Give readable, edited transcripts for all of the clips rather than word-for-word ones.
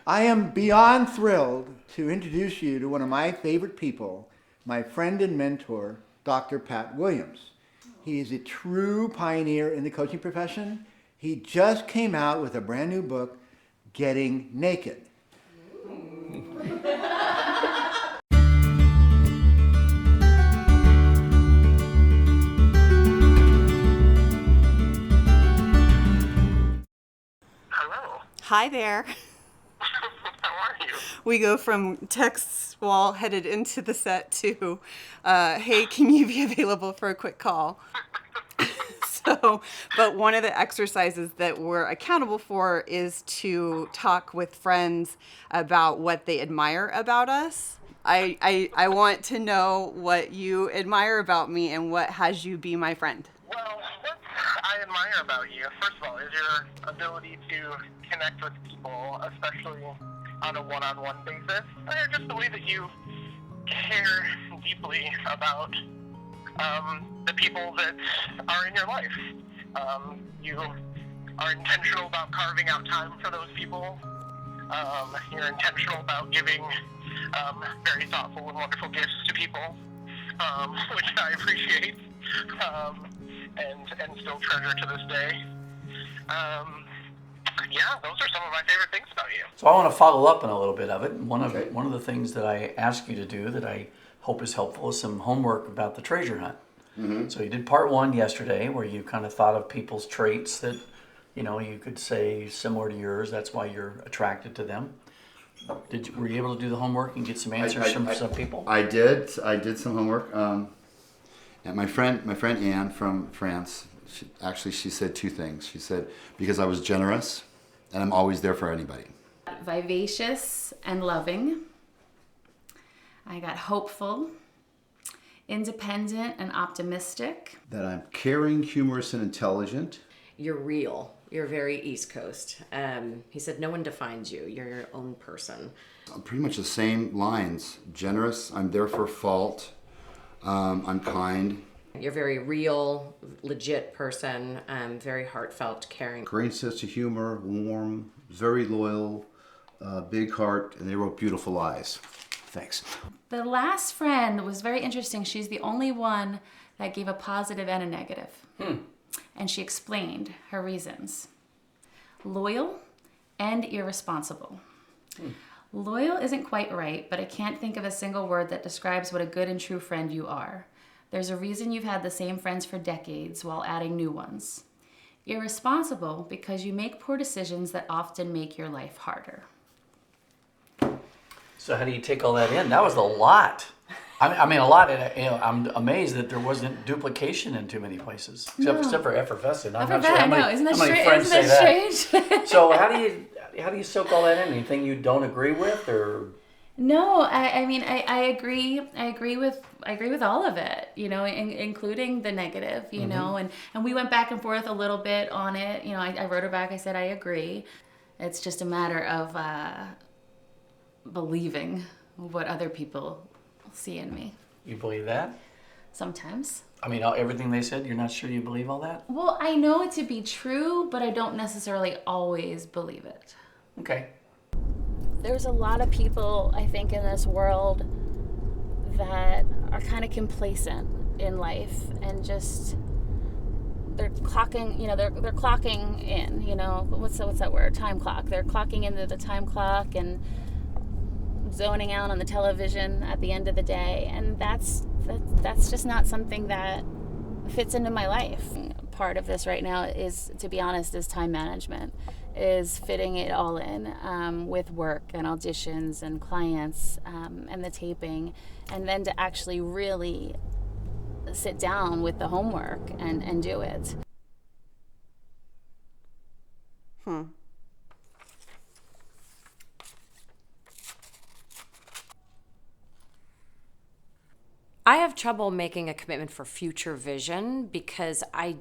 I am beyond thrilled to introduce you to one of my favorite people, my friend and mentor, Dr. Pat Williams. He is a true pioneer in the coaching profession. He just came out with a brand new book, Getting Naked. Hello. Hi there. How are you? We go from texts while headed into the set to, hey, can you be available for a quick call? But one of the exercises that we're accountable for is to talk with friends about what they admire about us. I want to know what you admire about me and what has you be my friend. Well, what I admire about you, first of all, is your ability to connect with people, especially on a one-on-one basis. And just the way that you care deeply about the people that are in your life. You are intentional about carving out time for those people. You're intentional about giving very thoughtful and wonderful gifts to people, which I appreciate and still treasure to this day. Yeah, those are some of my favorite things about you. So I want to follow up on a little bit of it. One of the things that I asked you to do that I hope is helpful is some homework about the treasure hunt. Mm-hmm. So you did part one yesterday, where you kind of thought of people's traits that, you could say similar to yours. That's why you're attracted to them. Were you able to do the homework and get some answers from some people? I did some homework. And my friend Anne from France, she said two things. She said, because I was generous and I'm always there for anybody. Vivacious and loving. I got hopeful, independent and optimistic. That I'm caring, humorous, and intelligent. You're real. You're very East Coast. He said, no one defines you. You're your own person. Pretty much the same lines. Generous, I'm there for a fault. I'm kind. You're very real, legit person, very heartfelt, caring. Great sense of humor, warm, very loyal, big heart, and they wrote beautiful eyes. Thanks. The last friend was very interesting. She's the only one that gave a positive and a negative. And she explained her reasons. Loyal and irresponsible. Loyal isn't quite right, but I can't think of a single word that describes what a good and true friend you are. There's a reason you've had the same friends for decades while adding new ones. Irresponsible because you make poor decisions that often make your life harder. So how do you take all that in? That was a lot. I mean a lot. I'm amazed that there wasn't duplication in too many places, except for effervescent. I'm not sure how many, Isn't that how many strange? friends say that. Strange? So how do you soak all that in? Anything you don't agree with, or? No, I mean I agree. I agree with all of it. Including the negative. And we went back and forth a little bit on it. I wrote her back. I said I agree. It's just a matter of believing what other people see in me. You believe that? Sometimes. I mean, everything they said, you're not sure you believe all that? Well, I know it to be true, but I don't necessarily always believe it. Okay. There's a lot of people, I think, in this world that are kind of complacent in life and just they're clocking, they're clocking in, what's that word? Time clock. They're clocking into the time clock and zoning out on the television at the end of the day, and that's just not something that fits into my life. Part of this right now is, to be honest, is time management, is fitting it all in with work and auditions and clients and the taping, and then to actually really sit down with the homework and do it. I have trouble making a commitment for future vision because I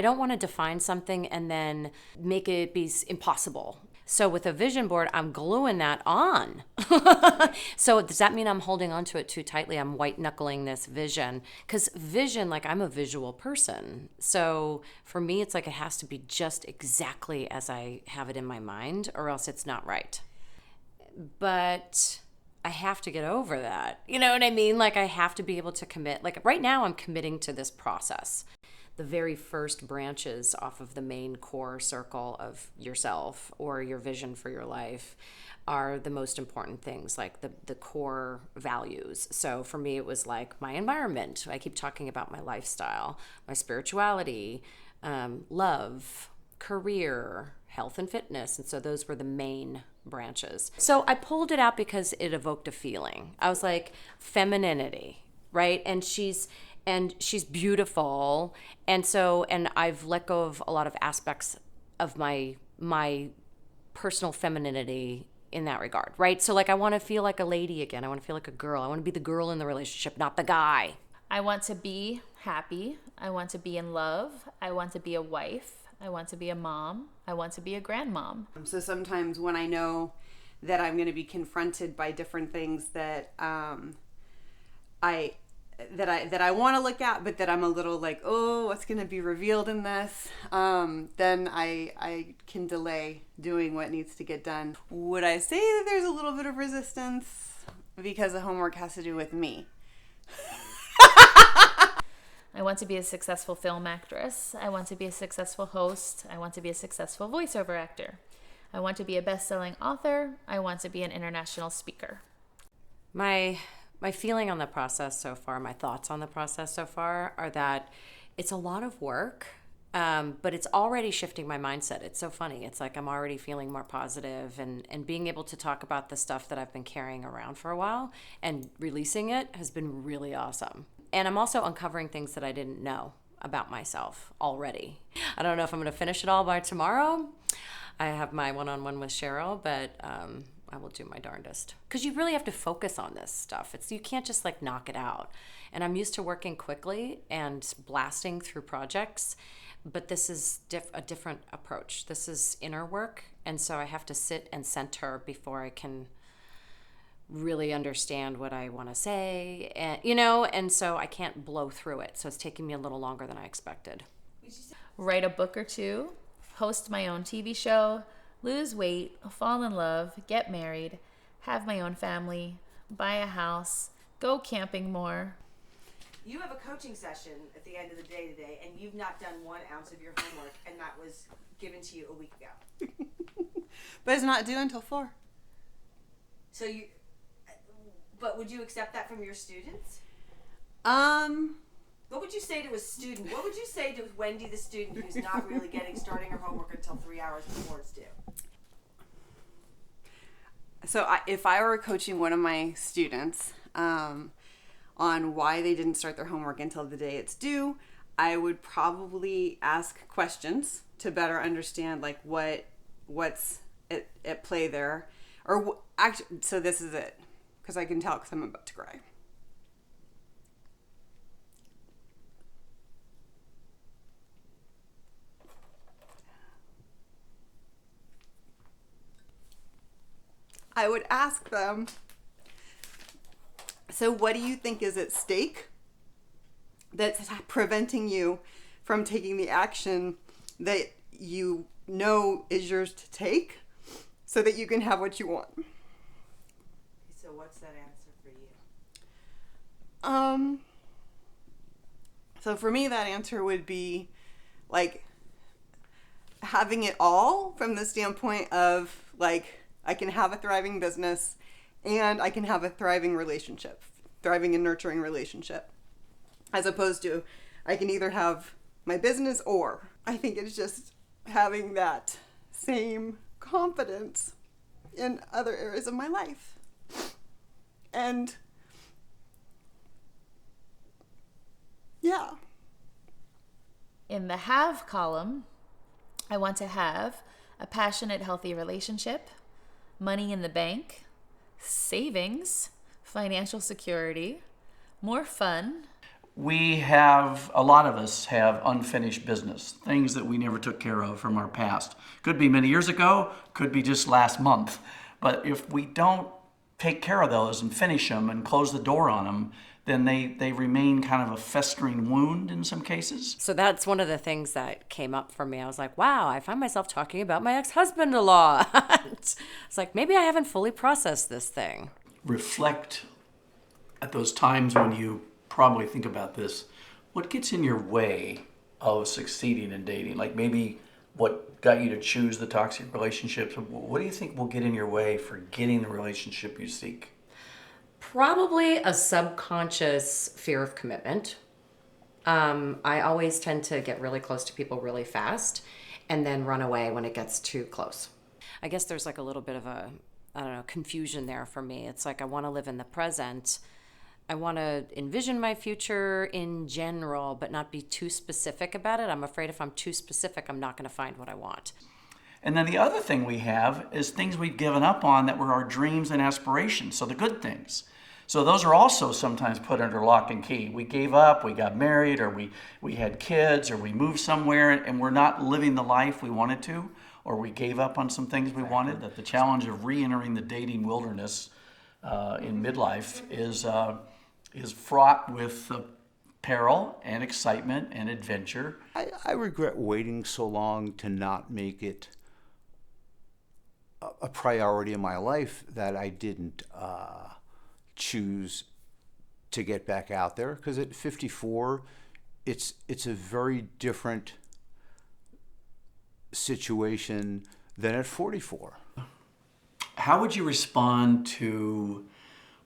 don't want to define something and then make it be impossible. So with a vision board, I'm gluing that on. So does that mean I'm holding onto it too tightly? I'm white knuckling this vision. Because vision, I'm a visual person. So for me, it's it has to be just exactly as I have it in my mind, or else it's not right. but I have to get over that. You know what I mean? Like, I have to be able to commit. Like, right now, I'm committing to this process. The very first branches off of the main core circle of yourself or your vision for your life are the most important things, like the core values. So for me, it was like my environment. I keep talking about my lifestyle, my spirituality, love, career, health and fitness. And so those were the main branches. So I pulled it out because it evoked a feeling. I was like, femininity, right? And she's beautiful. And I've let go of a lot of aspects of my personal femininity in that regard, right? So like, I want to feel like a lady again. I want to feel like a girl. I want to be the girl in the relationship, not the guy. I want to be happy. I want to be in love. I want to be a wife. I want to be a mom. I want to be a grandmom. So sometimes when I know that I'm going to be confronted by different things that I want to look at, but that I'm a little like, oh, what's going to be revealed in this? Then I can delay doing what needs to get done. Would I say that there's a little bit of resistance because the homework has to do with me? I want to be a successful film actress. I want to be a successful host. I want to be a successful voiceover actor. I want to be a best-selling author. I want to be an international speaker. My feeling on the process so far, my thoughts on the process so far are that it's a lot of work, but it's already shifting my mindset. It's so funny. It's like I'm already feeling more positive, and being able to talk about the stuff that I've been carrying around for a while and releasing it has been really awesome. And I'm also uncovering things that I didn't know about myself already. I don't know if I'm going to finish it all by tomorrow. I have my one-on-one with Cheryl, but I will do my darndest. Because you really have to focus on this stuff. You can't just like knock it out. And I'm used to working quickly and blasting through projects, but this is a different approach. This is inner work, and so I have to sit and center before I can really understand what I want to say, and so I can't blow through it. So it's taking me a little longer than I expected. Write a book or two, host my own TV show, lose weight, fall in love, get married, have my own family, buy a house, go camping more. You have a coaching session at the end of the day today, and you've not done 1 ounce of your homework, and that was given to you a week ago. But it's not due until 4. But would you accept that from your students? What would you say to a student? What would you say to Wendy, the student, who's not really starting her homework until 3 hours before it's due? So if I were coaching one of my students on why they didn't start their homework until the day it's due, I would probably ask questions to better understand like what's at play there, or actually. So this is it, because I can tell because I'm about to cry. I would ask them, so what do you think is at stake that's preventing you from taking the action that you know is yours to take so that you can have what you want? So what's that answer for you? So for me, that answer would be like having it all, from the standpoint of like, I can have a thriving business and I can have a thriving relationship, thriving and nurturing relationship, as opposed to I can either have my business or. I think it's just having that same confidence in other areas of my life. And yeah. In the have column, I want to have a passionate, healthy relationship, money in the bank, savings, financial security, more fun. A lot of us have unfinished business, things that we never took care of from our past. Could be many years ago, could be just last month. But if we don't take care of those and finish them and close the door on them, then they remain kind of a festering wound in some cases. So that's one of the things that came up for me. I was like, wow, I find myself talking about my ex-husband a lot. It's like, maybe I haven't fully processed this thing. Reflect at those times when you probably think about this. What gets in your way of succeeding in dating? Like maybe what got you to choose the toxic relationships? What do you think will get in your way for getting the relationship you seek? Probably a subconscious fear of commitment. I always tend to get really close to people really fast and then run away when it gets too close. I guess there's like a little bit of a, I don't know, confusion there for me. It's like I want to live in the present. I want to envision my future in general, but not be too specific about it. I'm afraid if I'm too specific, I'm not going to find what I want. And then the other thing we have is things we've given up on that were our dreams and aspirations, so the good things. So those are also sometimes put under lock and key. We gave up, we got married, or we had kids, or we moved somewhere and we're not living the life we wanted to, or we gave up on some things we wanted. That the challenge of re-entering the dating wilderness in midlife is fraught with peril and excitement and adventure. I regret waiting so long to not make it a priority in my life that I didn't choose to get back out there, because at 54 it's a very different situation than at 44. How would you respond to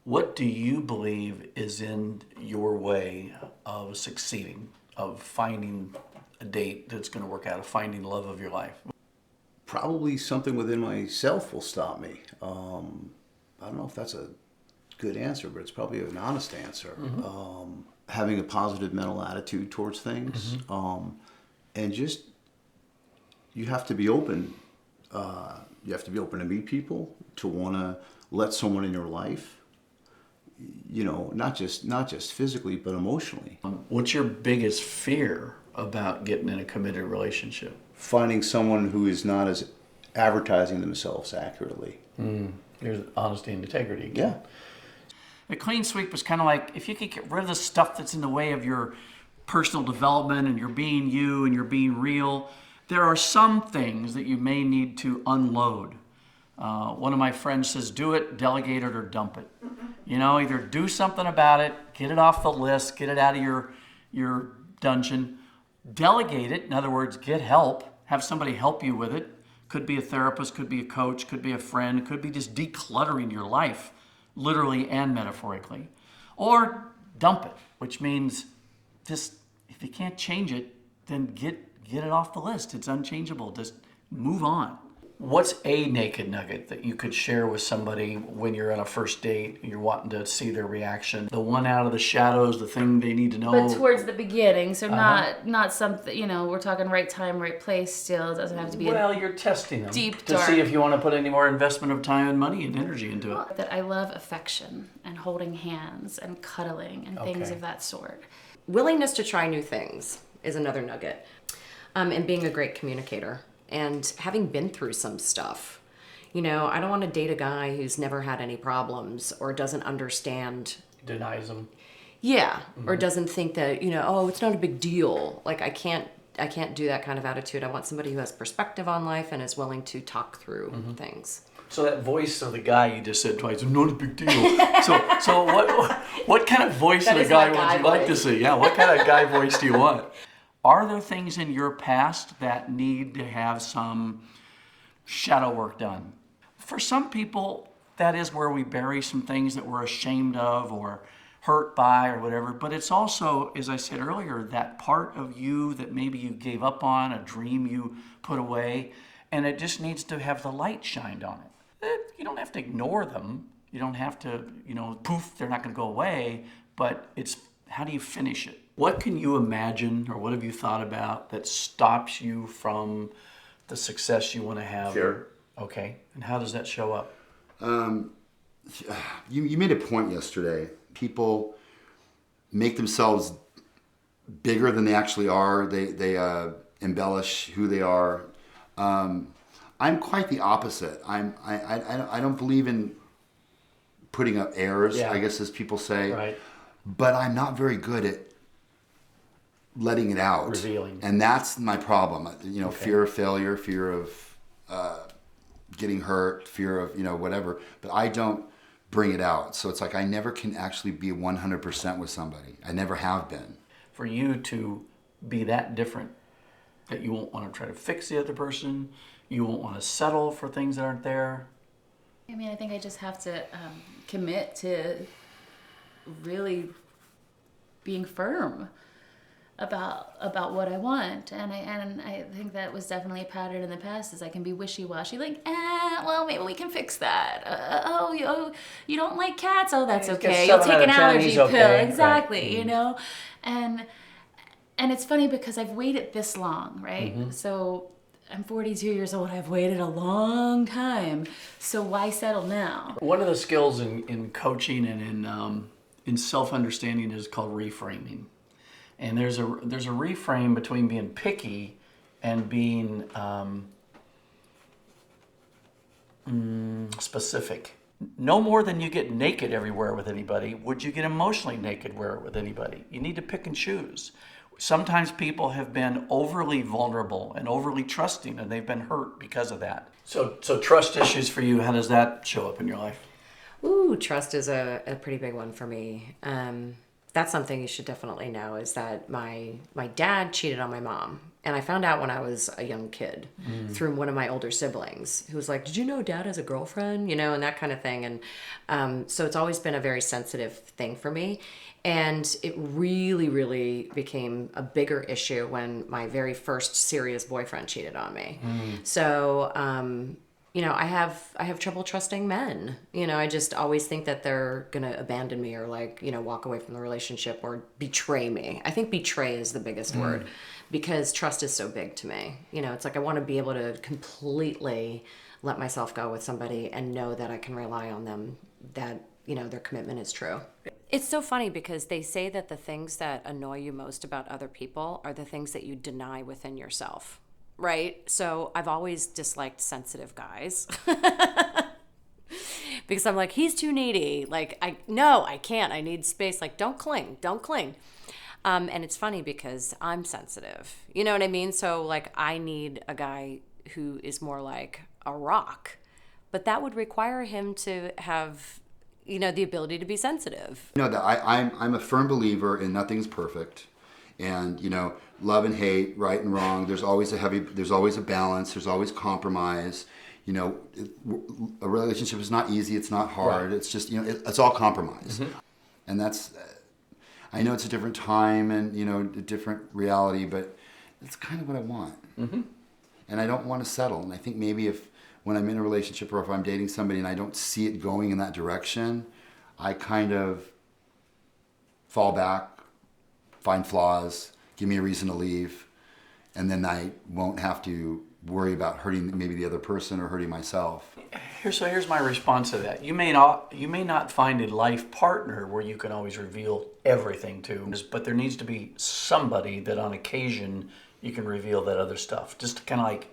what do you believe is in your way of succeeding, of finding a date that's going to work out, of finding the love of your life? Probably something within myself will stop me. I don't know if that's a good answer, but it's probably an honest answer. Having a positive mental attitude towards things, and just you have to be open. You have to be open to meet people, to want to let someone in your life. You know, not just physically, but emotionally. What's your biggest fear about getting in a committed relationship? Finding someone who is not as advertising themselves accurately. There's honesty and integrity again. Yeah. The clean sweep is kind of like if you could get rid of the stuff that's in the way of your personal development and you're being you and you're being real, there are some things that you may need to unload. One of my friends says, do it, delegate it, or dump it. You know, either do something about it, get it off the list, get it out of your dungeon. Delegate it, in other words, get help, have somebody help you with it. Could be a therapist, could be a coach, could be a friend, could be just decluttering your life, literally and metaphorically. Or dump it, which means just, if you can't change it, then get it off the list. It's unchangeable. Just move on. What's a naked nugget that you could share with somebody when you're on a first date and you're wanting to see their reaction? The one out of the shadows, the thing they need to know. But towards the beginning, so not something, you know, we're talking right time, right place still. It doesn't have to be well, you're testing them deep, to dark. see if you want to put any more investment of time and money and energy into it. That I love affection and holding hands and cuddling and things Okay. of that sort. Willingness to try new things is another nugget. And being a great communicator and having been through some stuff. You know, I don't want to date a guy who's never had any problems or doesn't understand. Denies them. Yeah, or doesn't think that, you know, oh, it's not a big deal. Like I can't do that kind of attitude. I want somebody who has perspective on life and is willing to talk through things. So that voice of the guy you just said twice, not a big deal. so what kind of voice That of the is guy my would guy you like to voice. see? Yeah, what kind of guy voice do you want? Are there things in your past that need to have some shadow work done? For some people, that is where we bury some things that we're ashamed of or hurt by or whatever. But it's also, as I said earlier, that part of you that maybe you gave up on, a dream you put away, and it just needs to have the light shined on it. You don't have to ignore them. You don't have to, poof, they're not going to go away. But it's how do you finish it? What can you imagine or what have you thought about that stops you from the success you want to have? Fear. Okay. And how does that show up? You made a point yesterday. People make themselves bigger than they actually are. They embellish who they are. I'm quite the opposite. I don't believe in putting up airs, Yeah. I guess, as people say. Right. but I'm not very good at letting it out. Revealing. And that's my problem. You know, fear of failure, fear of getting hurt, fear of, you know, whatever. But I don't bring it out. So it's like I never can actually be 100% with somebody. I never have been. For you to be that different, that you won't want to try to fix the other person, you won't want to settle for things that aren't there. I mean, I think I just have to commit to really being firm about what I want, and I think that was definitely a pattern in the past. Is I can be wishy-washy, like, well, maybe we can fix that. You don't like cats? Oh, that's okay. You'll take an allergy pill, exactly. Right. You know, and it's funny because I've waited this long, right? Mm-hmm. So I'm 42 years old. I've waited a long time. So why settle now? One of the skills in coaching and in self-understanding is called reframing. And there's a reframe between being picky and being specific. No more than you get naked everywhere with anybody would you get emotionally naked with anybody. You need to pick and choose. Sometimes people have been overly vulnerable and overly trusting, and they've been hurt because of that. So trust issues for you, how does that show up in your life? Ooh, trust is a pretty big one for me. That's something you should definitely know, is that my dad cheated on my mom. And I found out when I was a young kid through one of my older siblings who was like, did you know Dad has a girlfriend? You know, and that kind of thing. And so it's always been a very sensitive thing for me. And it really, really became a bigger issue when my very first serious boyfriend cheated on me. So, you know, I have trouble trusting men. You know, I just always think that they're going to abandon me or, like, you know, walk away from the relationship or betray me. I think betray is the biggest word, because trust is so big to me. You know, it's like I want to be able to completely let myself go with somebody and know that I can rely on them, that, you know, their commitment is true. It's so funny because they say that the things that annoy you most about other people are the things that you deny within yourself. Right? So I've always disliked sensitive guys because I'm like, he's too needy. Like, I can't. I need space. Like, don't cling. And it's funny because I'm sensitive. You know what I mean? So, like, I need a guy who is more like a rock, but that would require him to have, you know, the ability to be sensitive. You know, that I'm a firm believer in nothing's perfect. And, you know, love and hate, right and wrong, there's always a balance, there's always compromise. You know, a relationship is not easy, it's not hard, right. It's just, you know, it's all compromise. Mm-hmm. And that's, I know it's a different time and, you know, a different reality, but it's kind of what I want. Mm-hmm. And I don't want to settle. And I think maybe when I'm in a relationship or if I'm dating somebody and I don't see it going in that direction, I kind of fall back, find flaws, give me a reason to leave, and then I won't have to worry about hurting maybe the other person or hurting myself. Here's my response to that. You may not find a life partner where you can always reveal everything to, but there needs to be somebody that on occasion you can reveal that other stuff. Just to kind of like,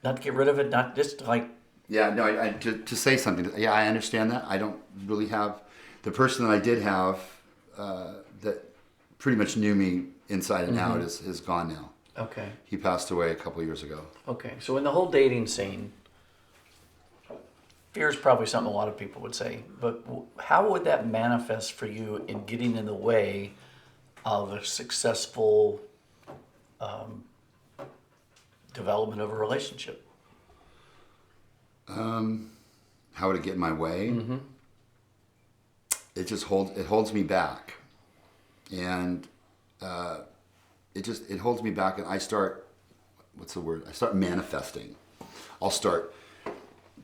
not to get rid of it, not just like... Yeah, no, to say something. Yeah, I understand that. I don't really have... The person that I did have that pretty much knew me inside and out is gone now. Okay. He passed away a couple of years ago. Okay, so in the whole dating scene, fear is probably something a lot of people would say, but how would that manifest for you in getting in the way of a successful development of a relationship? How would it get in my way? Mm-hmm. It holds me back. And it holds me back, and I start, I start manifesting. I'll start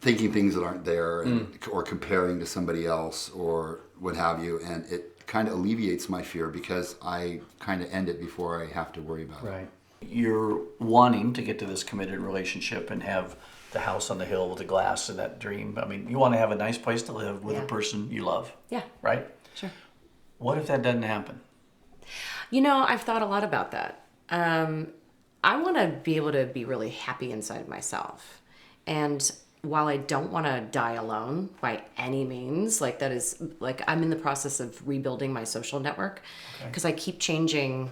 thinking things that aren't there, or comparing to somebody else, or what have you, and it kind of alleviates my fear because I kind of end it before I have to worry about it. Right. You're wanting to get to this committed relationship and have the house on the hill with the glass and that dream. I mean, you want to have a nice place to live with a person you love. Yeah. Right? Sure. What if that doesn't happen? You know, I've thought a lot about that. I want to be able to be really happy inside myself. And while I don't want to die alone by any means, like that is like I'm in the process of rebuilding my social network because I keep changing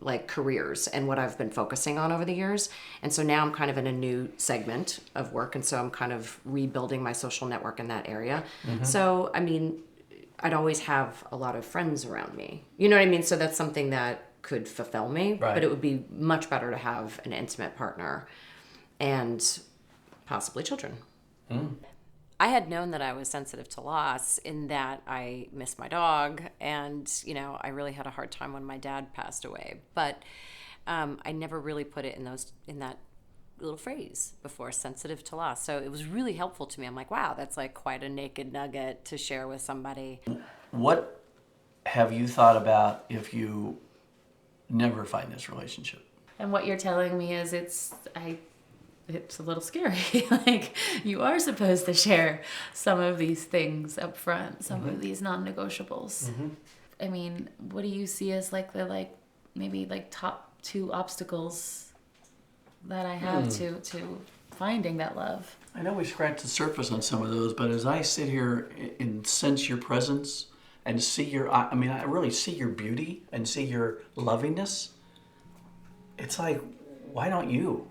like careers and what I've been focusing on over the years. And so now I'm kind of in a new segment of work. And so I'm kind of rebuilding my social network in that area. So, I mean, I'd always have a lot of friends around me. You know what I mean? So that's something that could fulfill me, Right. but it would be much better to have an intimate partner and possibly children. I had known that I was sensitive to loss in that I missed my dog and, you know, I really had a hard time when my dad passed away. But I never really put it in that little phrase before, sensitive to loss. So it was really helpful to me. I'm like, wow, that's like quite a naked nugget to share with somebody. What have you thought about if you never find this relationship? And what you're telling me is it's a little scary. Like, you are supposed to share some of these things up front, some of these non-negotiables. I mean, what do you see as like the maybe top 2 obstacles that I have to finding that love? I know we scratched the surface on some of those, but as I sit here and sense your presence and see I really see your beauty and see your lovingness, it's like, why don't you?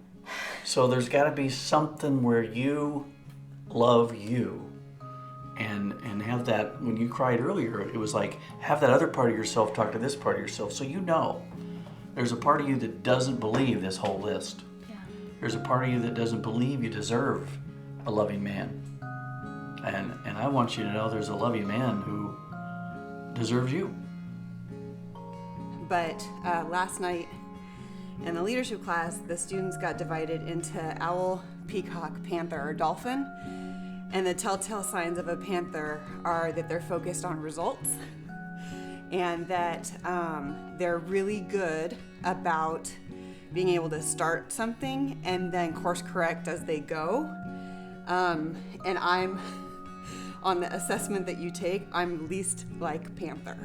So there's got to be something where you love you and have that. When you cried earlier, it was like, have that other part of yourself talk to this part of yourself, so you know there's a part of you that doesn't believe this whole list. There's a part of you that doesn't believe you deserve a loving man. And I want you to know there's a loving man who deserves you. But last night in the leadership class, the students got divided into owl, peacock, panther, or dolphin. And the telltale signs of a panther are that they're focused on results and that they're really good about being able to start something and then course correct as they go. And I'm, on the assessment that you take, I'm least like panther.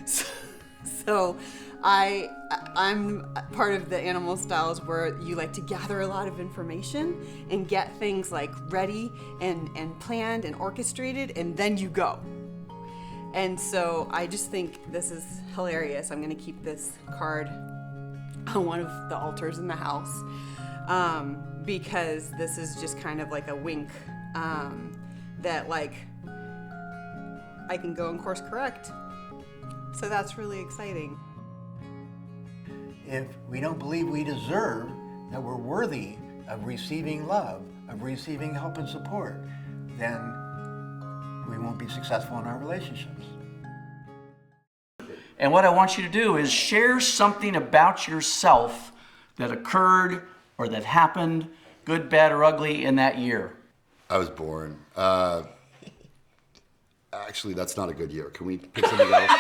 So I'm part of the animal styles where you like to gather a lot of information and get things like ready and planned and orchestrated, and then you go. And so I just think this is hilarious. I'm gonna keep this card on one of the altars in the house because this is just kind of like a wink that like I can go and course correct. So that's really exciting. If we don't believe we deserve, that we're worthy of receiving love, of receiving help and support, then we won't be successful in our relationships. And what I want you to do is share something about yourself that occurred or that happened, good, bad, or ugly, in that year. I was born. Actually, that's not a good year. Can we pick something else?